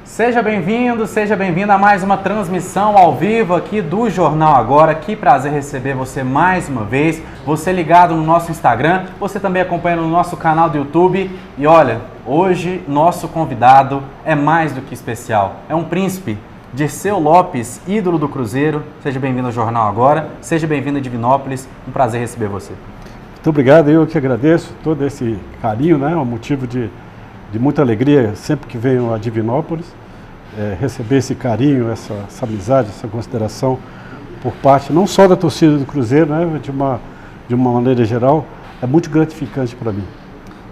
Seja bem-vindo, seja bem-vinda a mais uma transmissão ao vivo aqui do Jornal Agora. Que prazer receber você mais uma vez, você ligado no nosso Instagram, você também acompanhando no nosso canal do YouTube. E olha, hoje nosso convidado é mais do que especial, é um príncipe, Dirceu Lopes, ídolo do Cruzeiro. Seja bem-vindo ao Jornal Agora, seja bem-vindo a Divinópolis, um prazer receber você. Muito obrigado, eu que agradeço todo esse carinho, né? É um motivo de muita alegria sempre que venho a Divinópolis, receber esse carinho, essa amizade, essa consideração por parte não só da torcida do Cruzeiro, né? De uma maneira geral, é muito gratificante para mim.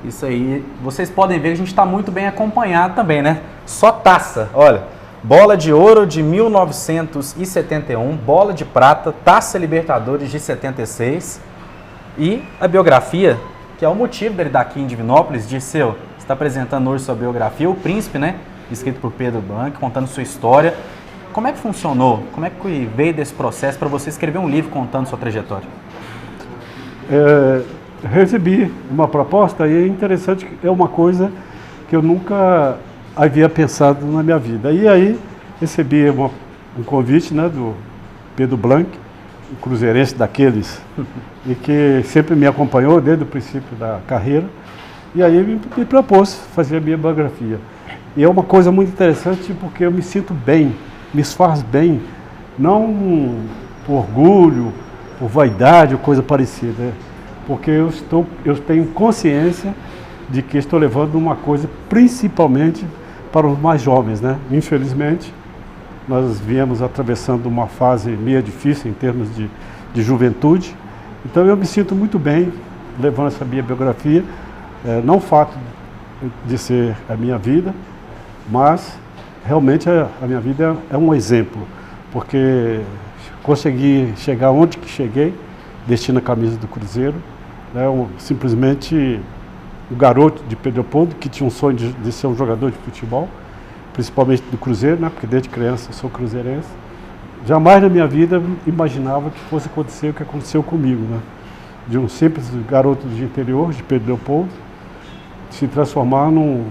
Isso aí, vocês podem ver que a gente está muito bem acompanhado também, né? Só taça, olha, bola de ouro de 1971, bola de prata, taça Libertadores de 76 e a biografia, que é o motivo dele estar aqui em Divinópolis. Dirceu, você está apresentando hoje sua biografia, O Príncipe, né? Escrito por Pedro Blanc, contando sua história. Como é que funcionou? Como é que veio desse processo para você escrever um livro contando sua trajetória? Recebi uma proposta e é interessante, é uma coisa que eu nunca havia pensado na minha vida. E aí recebi um convite, né, do Pedro Blanc, um cruzeirense daqueles, e que sempre me acompanhou desde o princípio da carreira. E aí me propôs fazer a minha biografia. E é uma coisa muito interessante porque eu me sinto bem, me faz bem, não por orgulho, por vaidade ou coisa parecida, porque eu tenho consciência de que estou levando uma coisa principalmente para os mais jovens, né? Infelizmente, nós viemos atravessando uma fase meio difícil em termos de juventude, então eu me sinto muito bem levando essa minha biografia, não o fato de ser a minha vida, mas realmente a minha vida é um exemplo, porque consegui chegar onde que cheguei, vestindo a camisa do Cruzeiro, né, simplesmente o garoto de Pedro Leopoldo, que tinha um sonho de ser um jogador de futebol, principalmente do Cruzeiro, né, porque desde criança eu sou cruzeirense. Jamais na minha vida imaginava que fosse acontecer o que aconteceu comigo, né, de um simples garoto de interior, de Pedro Leopoldo, se transformar num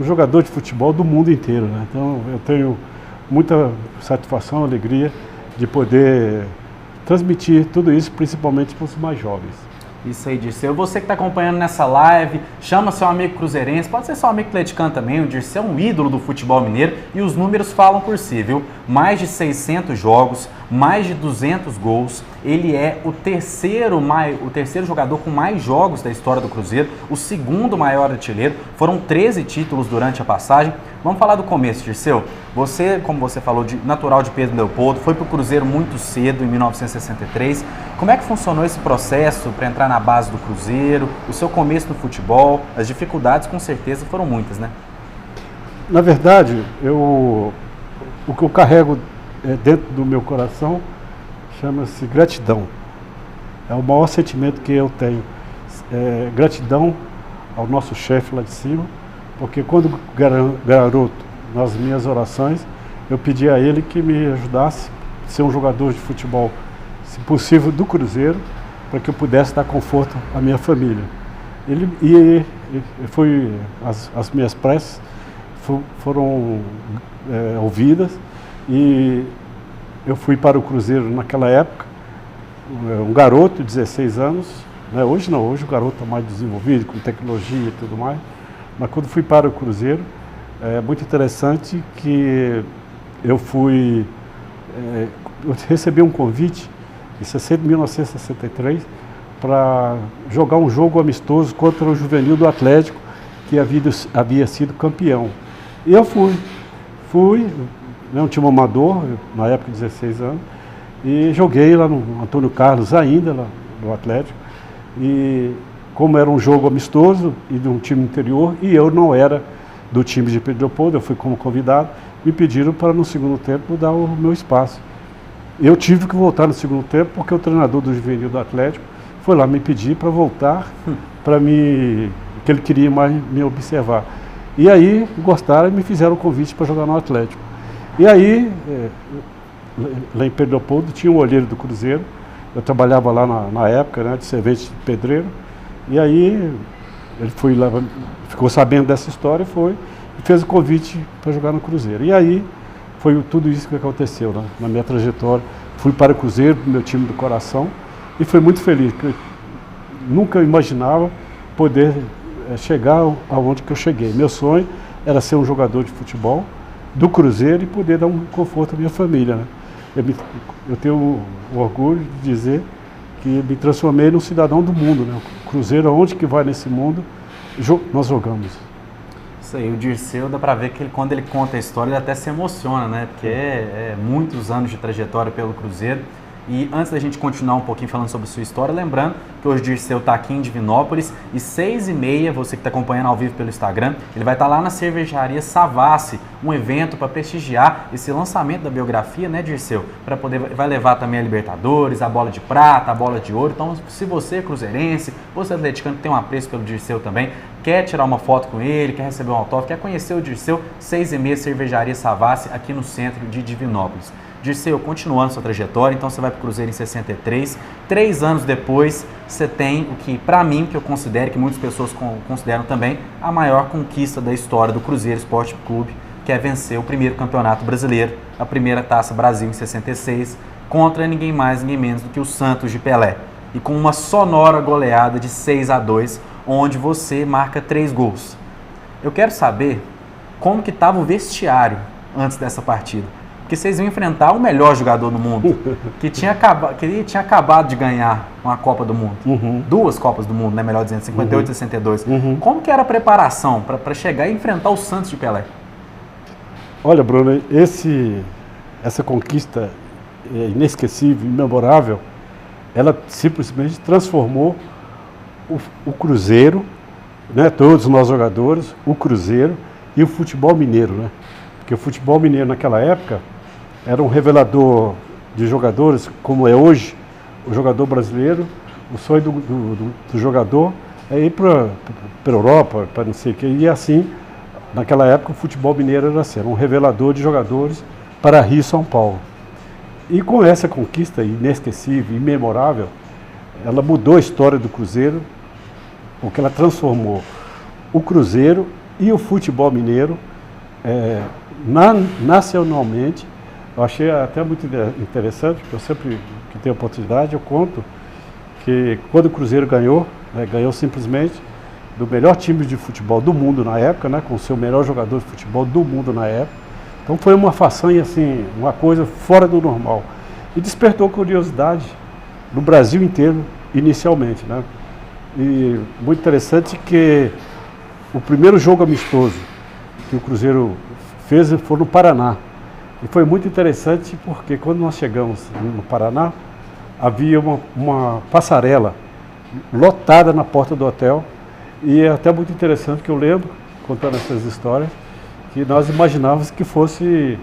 jogador de futebol do mundo inteiro, né? Então eu tenho muita satisfação, alegria de poder transmitir tudo isso, principalmente para os mais jovens. Isso aí, Dirceu. Você que está acompanhando nessa live, chama seu amigo cruzeirense, pode ser seu amigo atleticano também. O Dirceu é um ídolo do futebol mineiro e os números falam por si, viu? Mais de 600 jogos, mais de 200 gols. Ele é o terceiro jogador com mais jogos da história do Cruzeiro, o segundo maior artilheiro. Foram 13 títulos durante a passagem. Vamos falar do começo, Dirceu. Você, como você falou, natural de Pedro Leopoldo, foi para o Cruzeiro muito cedo, em 1963. Como é que funcionou esse processo para entrar na base do Cruzeiro, o seu começo no futebol? As dificuldades, com certeza, foram muitas, né? Na verdade, o que eu carrego dentro do meu coração chama-se gratidão. É o maior sentimento que eu tenho. Gratidão ao nosso chefe lá de cima, porque quando garoto, nas minhas orações, eu pedi a ele que me ajudasse a ser um jogador de futebol, se possível, do Cruzeiro, para que eu pudesse dar conforto à minha família. As minhas preces foram ouvidas e eu fui para o Cruzeiro naquela época, um garoto de 16 anos, né? Hoje não, hoje o garoto está mais desenvolvido, com tecnologia e tudo mais, mas quando fui para o Cruzeiro, é muito interessante que eu recebi um convite em 1963 para jogar um jogo amistoso contra o Juvenil do Atlético, que havia sido campeão. E eu fui, né, um time amador, na época de 16 anos, e joguei lá no Antônio Carlos ainda, lá no Atlético, e como era um jogo amistoso e de um time interior, e eu não era do time de Pedro Leopoldo, eu fui como convidado, me pediram para no segundo tempo dar o meu espaço. Eu tive que voltar no segundo tempo porque o treinador do Juvenil do Atlético foi lá me pedir para voltar, que ele queria mais me observar. E aí gostaram e me fizeram o convite para jogar no Atlético. E aí, lá em Pedro Leopoldo, tinha um olheiro do Cruzeiro, eu trabalhava lá na época, né, de servente de pedreiro, e aí ele foi lá, ficou sabendo dessa história, e fez o convite para jogar no Cruzeiro. E aí foi tudo isso que aconteceu, né? Na minha trajetória. Fui para o Cruzeiro, meu time do coração, e fui muito feliz, porque eu nunca imaginava poder chegar aonde que eu cheguei. Meu sonho era ser um jogador de futebol do Cruzeiro e poder dar um conforto à minha família, né? Eu tenho o orgulho de dizer que me transformei num cidadão do mundo, né? O Cruzeiro, aonde que vai nesse mundo, nós jogamos. Isso aí, o Dirceu dá pra ver que quando ele conta a história, ele até se emociona, né? Porque é muitos anos de trajetória pelo Cruzeiro. E antes da gente continuar um pouquinho falando sobre a sua história, lembrando que hoje o Dirceu está aqui em Divinópolis e 6h30, você que está acompanhando ao vivo pelo Instagram, ele vai estar lá na cervejaria Savassi, um evento para prestigiar esse lançamento da biografia, né, Dirceu? Vai levar também a Libertadores, a bola de prata, a bola de ouro. Então, se você é cruzeirense, você é atleticano que tem um apreço pelo Dirceu também, quer tirar uma foto com ele, quer receber um autógrafo, quer conhecer o Dirceu, 6h30, cervejaria Savassi, aqui no centro de Divinópolis. Dirceu, continuando sua trajetória, então você vai para o Cruzeiro em 63, 3 anos depois você tem o que, para mim, que eu considero, que muitas pessoas consideram também, a maior conquista da história do Cruzeiro Esporte Clube, que é vencer o primeiro campeonato brasileiro, a primeira Taça Brasil em 66, contra ninguém mais, ninguém menos do que o Santos de Pelé. E com uma sonora goleada de 6-2, onde você marca 3 gols. Eu quero saber como que estava o vestiário antes dessa partida. Porque vocês iam enfrentar o melhor jogador do mundo, que tinha acabado de ganhar uma Copa do Mundo. 2 Copas do Mundo, né, melhor dizendo, 58 e 62. Como que era a preparação para chegar e enfrentar o Santos de Pelé? Olha, Bruno, essa conquista inesquecível, imemorável, ela simplesmente transformou o Cruzeiro, né, todos nós jogadores, o Cruzeiro e o futebol mineiro, né? Porque o futebol mineiro naquela época era um revelador de jogadores, como é hoje o jogador brasileiro. O sonho do jogador é ir para a Europa, para não sei o quê. E assim, naquela época, o futebol mineiro era assim, era um revelador de jogadores para Rio e São Paulo. E com essa conquista inesquecível, imemorável, ela mudou a história do Cruzeiro, porque ela transformou o Cruzeiro e o futebol mineiro nacionalmente. Eu achei até muito interessante, porque eu sempre que tenho oportunidade, eu conto que quando o Cruzeiro ganhou, né, ganhou simplesmente do melhor time de futebol do mundo na época, né, com o seu melhor jogador de futebol do mundo na época. Então foi uma façanha, assim, uma coisa fora do normal. E despertou curiosidade no Brasil inteiro, inicialmente, né? E muito interessante que o primeiro jogo amistoso que o Cruzeiro fez foi no Paraná. E foi muito interessante porque quando nós chegamos no Paraná, havia uma passarela lotada na porta do hotel. E é até muito interessante que eu lembro, contando essas histórias, que nós imaginávamos que fosse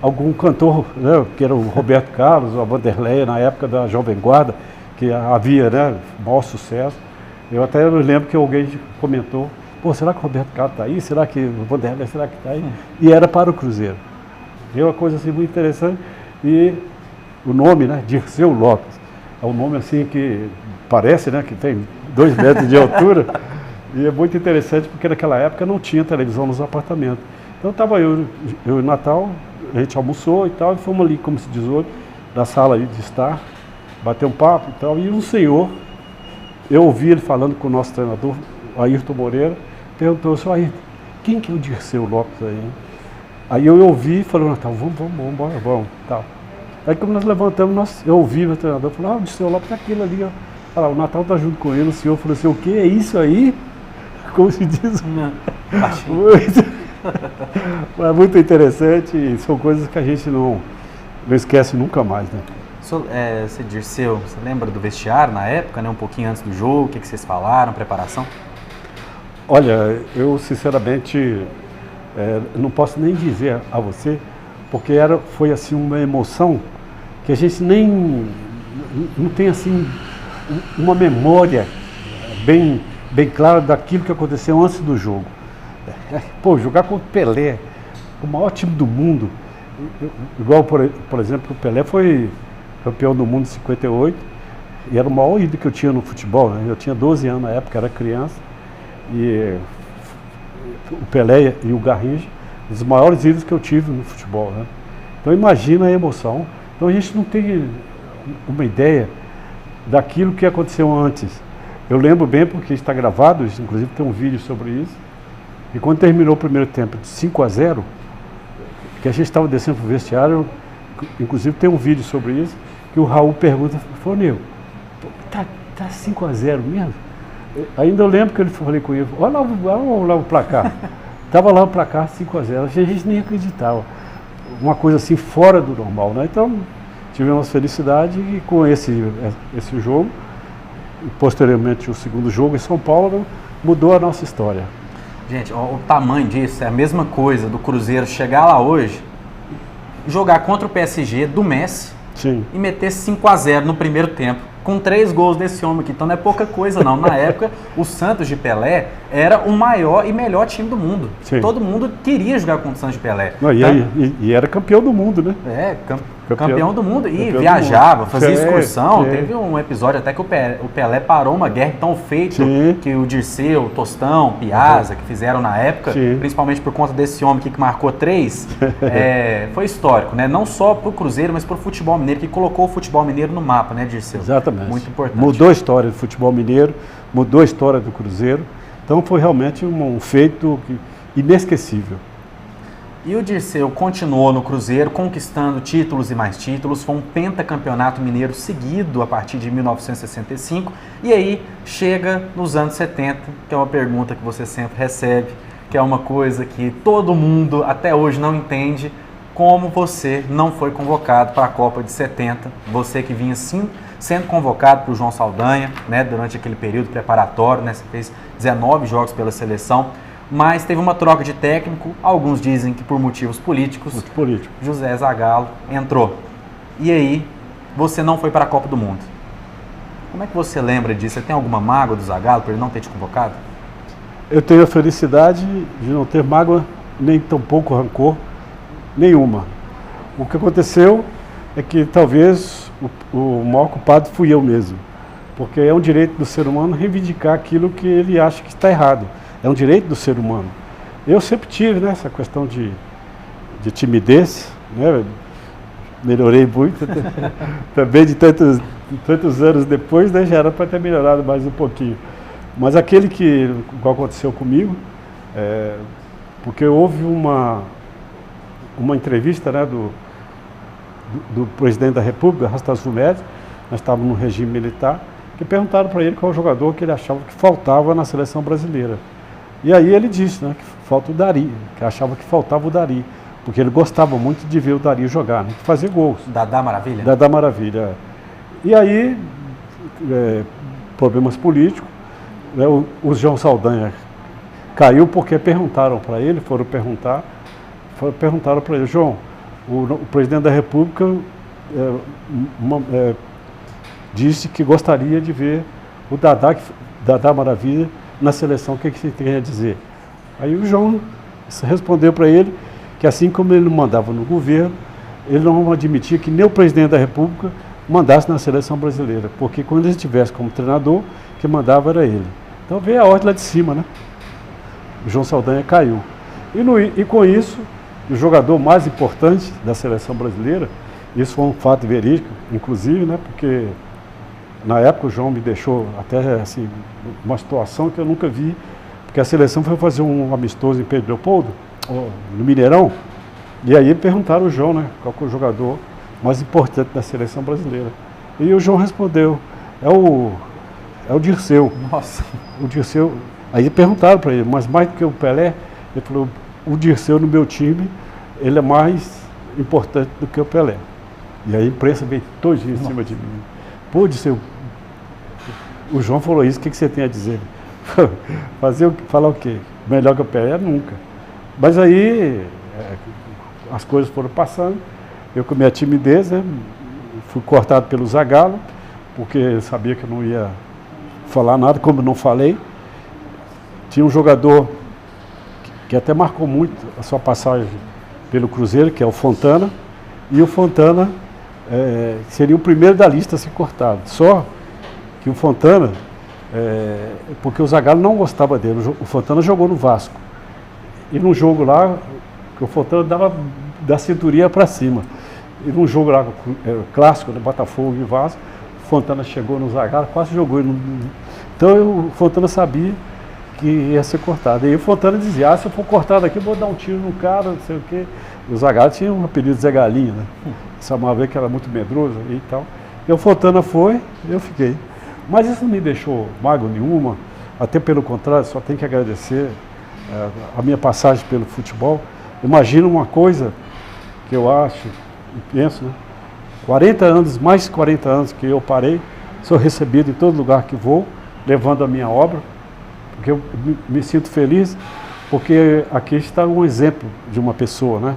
algum cantor, né, que era o Roberto Carlos, ou a Vanderleia, na época da Jovem Guarda, que havia, né, maior sucesso. Eu até lembro que alguém comentou, pô, será que o Roberto Carlos está aí? Será que o Vanderlei, será que está aí? E era para o Cruzeiro. É uma coisa assim muito interessante. E o nome, né, Dirceu Lopes, é um nome assim que parece, né, que tem 2 metros de altura. E é muito interessante porque naquela época não tinha televisão nos apartamentos. Então estava eu e o Natal, a gente almoçou e tal, e fomos ali, como se diz hoje, na sala aí de estar, bater um papo e tal. E um senhor, eu ouvi ele falando com o nosso treinador, Ayrton Moreira, perguntou, senhor Ayrton, quem que é o Dirceu Lopes aí? Aí eu ouvi e falei, Natal, vamos, tal. Aí como nós levantamos, eu ouvi o treinador, falou, o Dirceu Lopes é aquele ali, ó. Olha lá, o Natal tá junto com ele, o senhor falou assim, o que é isso aí? Como se diz? É muito interessante e são coisas que a gente não esquece nunca mais, né? Você, Dirceu, você lembra do vestiário na época, né? Um pouquinho antes do jogo, o que vocês falaram, preparação? Olha, eu sinceramente não posso nem dizer a você, porque foi assim uma emoção que a gente nem não tem assim uma memória bem clara daquilo que aconteceu antes do jogo. Pô, jogar contra o Pelé, o maior time do mundo, igual por exemplo, o Pelé foi campeão do mundo em 58 e era o maior ídolo que eu tinha no futebol, né? Eu tinha 12 anos na época, era criança e o Pelé e o Garrincha, os maiores ídolos que eu tive no futebol, né? Então imagina a emoção. Então a gente não tem uma ideia daquilo que aconteceu antes. Eu lembro bem porque está gravado, inclusive tem um vídeo sobre isso, e quando terminou o primeiro tempo de 5-0, que a gente estava descendo para o vestiário, inclusive tem um vídeo sobre isso, que o Raul pergunta, falou, Nil, tá 5-0 mesmo? Ainda eu lembro que eu falei com ele, olha lá o placar. Estava lá o placar 5-0, a gente nem acreditava. Uma coisa assim fora do normal, né? Então, tivemos felicidade e com esse jogo, e posteriormente o segundo jogo em São Paulo, mudou a nossa história. Gente, o tamanho disso é a mesma coisa do Cruzeiro chegar lá hoje, jogar contra o PSG do Messi, sim, e meter 5-0 no primeiro tempo, com 3 gols desse homem aqui. Então não é pouca coisa não. Na época, o Santos de Pelé era o maior e melhor time do mundo. Sim. Todo mundo queria jogar contra o Santos de Pelé. Não, e era campeão do mundo, né? Campeão do mundo. E campeão viajava, do mundo. fazia excursão. É. Teve um episódio até que o Pelé parou uma guerra tão feita que o Dirceu, o Tostão, Piazza, que fizeram na época, principalmente por conta desse homem aqui que marcou 3, foi histórico, né? Não só para o Cruzeiro, mas para o futebol mineiro, que colocou o futebol mineiro no mapa, né, Dirceu? Exatamente. Muito importante. Mudou a história do futebol mineiro, mudou a história do Cruzeiro. Então foi realmente um feito inesquecível. E o Dirceu continuou no Cruzeiro, conquistando títulos e mais títulos. Foi um pentacampeonato mineiro seguido a partir de 1965. E aí chega nos anos 70, que é uma pergunta que você sempre recebe, que é uma coisa que todo mundo até hoje não entende, como você não foi convocado para a Copa de 70. Você que vinha sim sendo convocado para o João Saldanha, né, durante aquele período preparatório, né, você fez 19 jogos pela seleção. Mas teve uma troca de técnico, alguns dizem que por motivos políticos. Muito político. José Zagallo entrou. E aí, você não foi para a Copa do Mundo. Como é que você lembra disso? Você tem alguma mágoa do Zagallo por ele não ter te convocado? Eu tenho a felicidade de não ter mágoa, nem tampouco rancor, nenhuma. O que aconteceu é que talvez o maior culpado fui eu mesmo. Porque é um direito do ser humano reivindicar aquilo que ele acha que está errado. É um direito do ser humano. Eu sempre tive, né, essa questão de timidez, né? Melhorei muito, também de tantos anos depois, né, já era para ter melhorado mais um pouquinho. Mas aquele que aconteceu comigo, porque houve uma entrevista, né, do presidente da República, Arastásio Médici, nós estávamos no regime militar, que perguntaram para ele qual o jogador que ele achava que faltava na seleção brasileira. E aí ele disse, né, que falta o Dari, que achava que faltava o Dari, porque ele gostava muito de ver o Dari jogar, né, fazer gols. Dadá Maravilha? Dadá Maravilha. E aí, problemas políticos, né, o João Saldanha caiu porque perguntaram para ele, perguntaram para ele, João, o presidente da República disse que gostaria de ver o Dadá Maravilha na seleção, o que você tem a dizer? Aí o João respondeu para ele que assim como ele não mandava no governo, ele não admitia que nem o presidente da República mandasse na seleção brasileira, porque quando ele estivesse como treinador, quem mandava era ele. Então veio a ordem lá de cima, né? O João Saldanha caiu. E com isso, o jogador mais importante da seleção brasileira, isso foi um fato verídico, inclusive, né? Porque na época o João me deixou até assim, uma situação que eu nunca vi, porque a seleção foi fazer um amistoso em Pedro Leopoldo, no Mineirão, e aí perguntaram ao João, né, qual que é o jogador mais importante da seleção brasileira. E o João respondeu, é o Dirceu. Nossa. O Dirceu. Aí perguntaram para ele, mas mais do que o Pelé? Ele falou, o Dirceu no meu time, ele é mais importante do que o Pelé. E aí a imprensa veio todinha em cima de mim. Pô, Dirceu, o João falou isso, o que você tem a dizer? Falar o quê? Melhor que o Pelé? Nunca. Mas aí as coisas foram passando, eu com minha timidez, né, fui cortado pelo Zagallo, porque sabia que eu não ia falar nada, como eu não falei. Tinha um jogador que até marcou muito a sua passagem pelo Cruzeiro, que é o Fontana, e o Fontana seria o primeiro da lista a ser cortado. Só que o Fontana, porque o Zagallo não gostava dele, o Fontana jogou no Vasco. E num jogo lá, que o Fontana dava da cinturinha para cima. E num jogo lá, clássico, né, Botafogo e Vasco, o Fontana chegou no zagueiro, quase jogou. Então o Fontana sabia que ia ser cortado. E o Fontana dizia, se eu for cortado aqui, eu vou dar um tiro no cara, não sei o quê. E o zagueiro tinha um apelido de Zé Galinha, né? Chamava ele que era muito medroso e tal. E o Fontana foi, eu fiquei. Mas isso não me deixou mágoa nenhuma, até pelo contrário, só tenho que agradecer a minha passagem pelo futebol. Imagina uma coisa que eu acho e penso, né? 40 anos, mais de 40 anos que eu parei, sou recebido em todo lugar que vou, levando a minha obra, porque eu me sinto feliz, porque aqui está um exemplo de uma pessoa, né?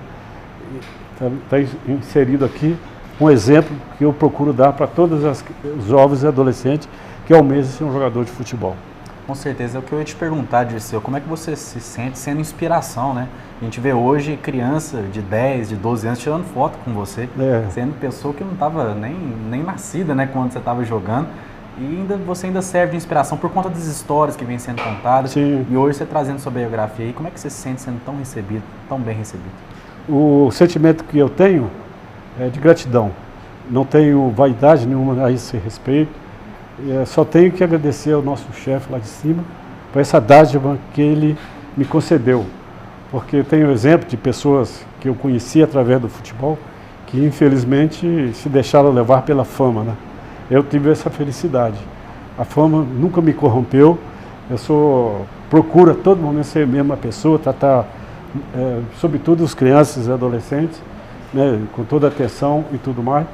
Está inserido aqui um exemplo que eu procuro dar para todos os jovens e adolescentes que almejam ser um jogador de futebol. Com certeza, é o que eu ia te perguntar, Dirceu, como é que você se sente sendo inspiração, né? A gente vê hoje criança de 10, de 12 anos tirando foto com você, sendo pessoa que não estava nem nascida, né, quando você estava jogando, e você ainda serve de inspiração por conta das histórias que vêm sendo contadas. Sim. E hoje você trazendo sua biografia aí, como é que você se sente sendo tão recebido, tão bem recebido? O sentimento que eu tenho é de gratidão. Não tenho vaidade nenhuma a esse respeito. Só tenho que agradecer ao nosso chefe lá de cima por essa dádiva que ele me concedeu. Porque eu tenho exemplo de pessoas que eu conheci através do futebol que infelizmente se deixaram levar pela fama, né? Eu tive essa felicidade. A fama nunca me corrompeu. Procuro a todo momento ser a mesma pessoa, tratar sobretudo as crianças e adolescentes, né, com toda a atenção e tudo mais.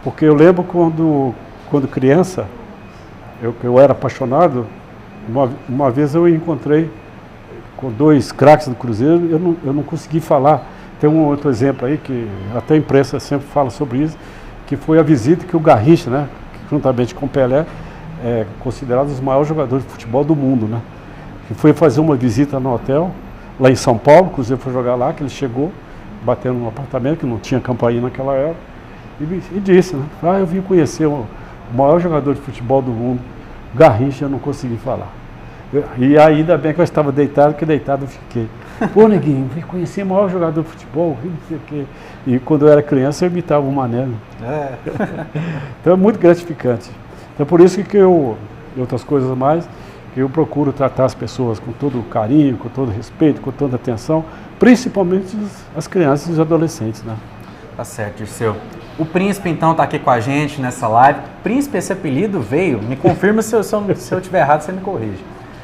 Porque eu lembro quando criança, eu era apaixonado, uma vez eu encontrei com 2 craques do Cruzeiro, eu não consegui falar. Tem um outro exemplo aí, que até a imprensa sempre fala sobre isso, que foi a visita que o Garrincha, né, juntamente com o Pelé, é considerado os maiores jogadores de futebol do mundo, né, que foi fazer uma visita no hotel, lá em São Paulo, o Cruzeiro foi jogar lá, que ele chegou, batendo num apartamento, que não tinha campainha naquela época, e disse, né, eu vim conhecer o maior jogador de futebol do mundo, Garrincha, eu não consegui falar. E ainda bem que eu estava deitado, que deitado eu fiquei. Pô, neguinho, vim conhecer o maior jogador de futebol, não sei o quê. E quando eu era criança eu imitava o Mané. Então é muito gratificante. Então por isso que eu, e outras coisas mais, eu procuro tratar as pessoas com todo carinho, com todo respeito, com toda atenção, principalmente as crianças e os adolescentes, né? Tá certo, Dirceu. O Príncipe, então, está aqui com a gente nessa live. Príncipe, esse apelido veio, me confirma se eu estiver errado, você me corrige.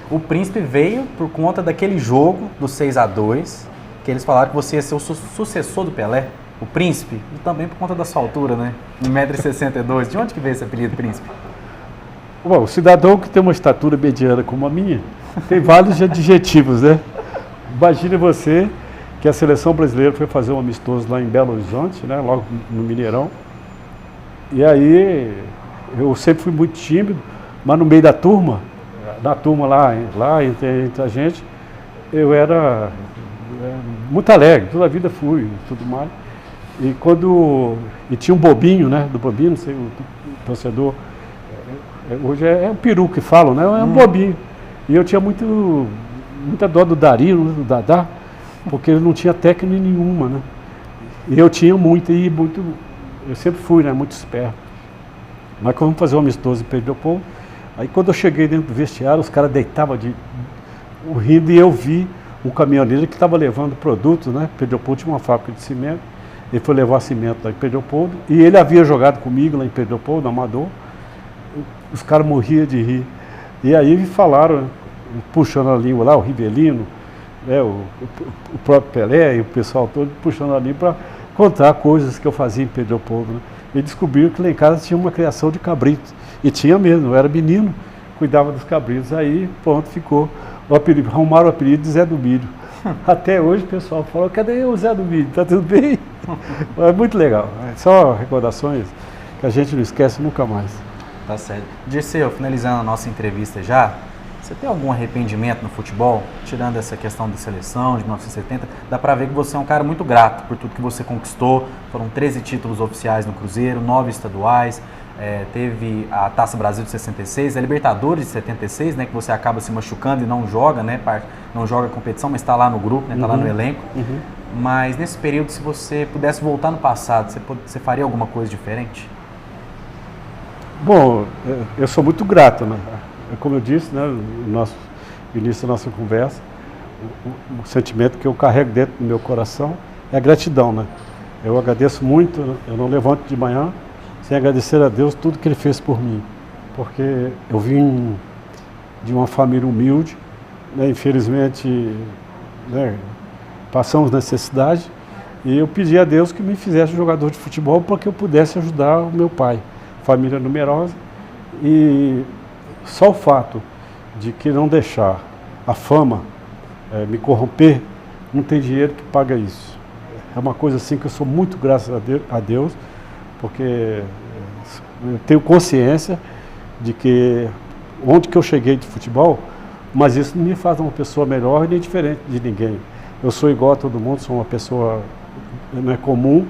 O Príncipe veio por conta daquele jogo do 6-2, que eles falaram que você ia ser o sucessor do Pelé. O Príncipe, e também por conta da sua altura, né? 1,62 m. De onde que veio esse apelido, Príncipe? Bom, o cidadão que tem uma estatura mediana como a minha, tem vários adjetivos, né? Imagine você que a seleção brasileira foi fazer um amistoso lá em Belo Horizonte, né, logo no Mineirão. E aí eu sempre fui muito tímido, mas no meio da turma, lá entre a gente, eu era muito alegre, toda a vida fui e tudo mais. E tinha um bobinho, né, do bobinho, não sei, o torcedor, hoje é um peru que falam, né, é um bobinho. E eu tinha muita dó do Dario, do Dadá, porque ele não tinha técnica nenhuma, né? E eu tinha eu sempre fui, né, muito esperto. Mas quando fomos fazer um amistoso em Pedro Leopoldo, aí quando eu cheguei dentro do vestiário, os caras deitavam rindo, e eu vi um caminhoneiro que estava levando produtos, né? Pedro Leopoldo tinha uma fábrica de cimento, ele foi levar cimento lá em Pedro Leopoldo, e ele havia jogado comigo lá em Pedro Leopoldo, no Amador. Os caras morriam de rir. E aí me falaram, puxando a língua lá, o Rivelino, o próprio Pelé e o pessoal todo puxando ali para contar coisas que eu fazia em Pedro Leopoldo, né? E descobriram que lá em casa tinha uma criação de cabritos. E tinha mesmo, eu era menino, cuidava dos cabritos. Aí, pronto, ficou o apelido, arrumaram o apelido de Zé do Milho. Até hoje o pessoal fala, cadê o Zé do Milho? Tá tudo bem? É muito legal. Só recordações que a gente não esquece nunca mais. Tá certo. Dirceu, finalizando a nossa entrevista já, você tem algum arrependimento no futebol? Tirando essa questão da seleção de 1970, dá pra ver que você é um cara muito grato por tudo que você conquistou. Foram 13 títulos oficiais no Cruzeiro, 9 estaduais. teve a Taça Brasil de 66, a Libertadores de 76, né, que você acaba se machucando e não joga, né, não joga a competição, mas está lá no grupo, né, está lá no elenco. Mas nesse período, se você pudesse voltar no passado, você faria alguma coisa diferente? Bom, eu sou muito grato, né? Como eu disse, né, no início da nossa conversa, o sentimento que eu carrego dentro do meu coração é a gratidão, né? Eu agradeço muito, eu não levanto de manhã sem agradecer a Deus tudo que Ele fez por mim, porque eu vim de uma família humilde, né? Infelizmente, né, passamos necessidade, e eu pedi a Deus que me fizesse jogador de futebol para que eu pudesse ajudar o meu pai, família numerosa, e só o fato de que não deixar a fama me corromper, não tem dinheiro que paga isso. É uma coisa assim que eu sou muito grato a Deus, porque eu tenho consciência de que onde que eu cheguei de futebol, mas isso não me faz uma pessoa melhor nem diferente de ninguém. Eu sou igual a todo mundo, sou uma pessoa não é comum,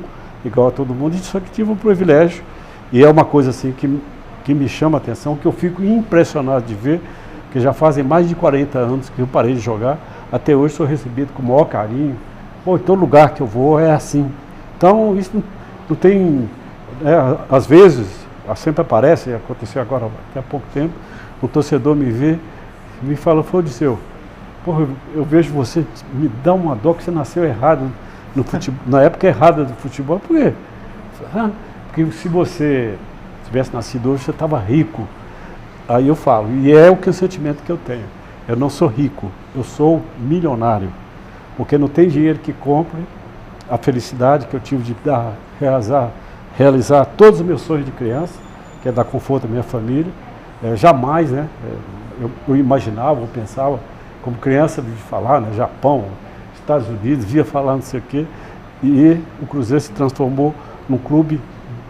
igual a todo mundo, só que tive um privilégio, e é uma coisa assim que me chama a atenção, que eu fico impressionado de ver, que já fazem mais de 40 anos que eu parei de jogar, até hoje sou recebido com o maior carinho. Pô, em todo lugar que eu vou é assim. Então, isso não tem... às vezes, sempre aparece, aconteceu agora até há pouco tempo, um torcedor me vê e me fala: "Pô, Dirceu, porra, eu vejo você, me dá uma dó que você nasceu errado no futebol, na época errada do futebol." Por quê? Porque se você tivesse nascido hoje, você estava rico. Aí eu falo, e é o sentimento que eu tenho. Eu não sou rico, eu sou milionário. Porque não tem dinheiro que compre a felicidade que eu tive de realizar todos os meus sonhos de criança, que é dar conforto à minha família. Jamais, né? Eu imaginava, eu pensava, como criança, de falar, né? Japão, Estados Unidos, via falar não sei o quê. E o Cruzeiro se transformou num clube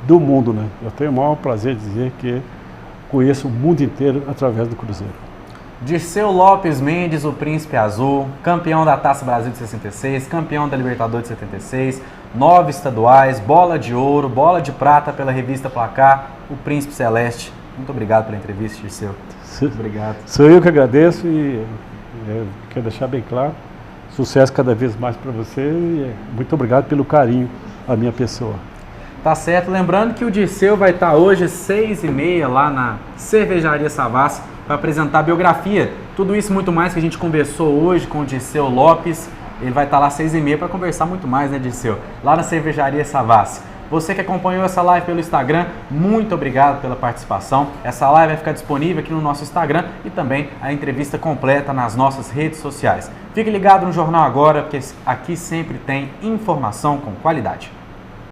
do mundo, né? Eu tenho o maior prazer de dizer que conheço o mundo inteiro através do Cruzeiro. Dirceu Lopes Mendes, o Príncipe Azul, campeão da Taça Brasil de 66, campeão da Libertadores de 76, 9 estaduais, bola de ouro, bola de prata pela revista Placar, o Príncipe Celeste. Muito obrigado pela entrevista, Dirceu. Muito obrigado. Sou eu que agradeço e quero deixar bem claro, sucesso cada vez mais para você e muito obrigado pelo carinho à minha pessoa. Tá certo, lembrando que o Dirceu vai estar hoje às 6h30 lá na Cervejaria Savassi para apresentar a biografia. Tudo isso muito mais que a gente conversou hoje com o Dirceu Lopes. Ele vai estar lá às 6h30 para conversar muito mais, né, Dirceu? Lá na Cervejaria Savassi. Você que acompanhou essa live pelo Instagram, muito obrigado pela participação. Essa live vai ficar disponível aqui no nosso Instagram e também a entrevista completa nas nossas redes sociais. Fique ligado no Jornal Agora, porque aqui sempre tem informação com qualidade.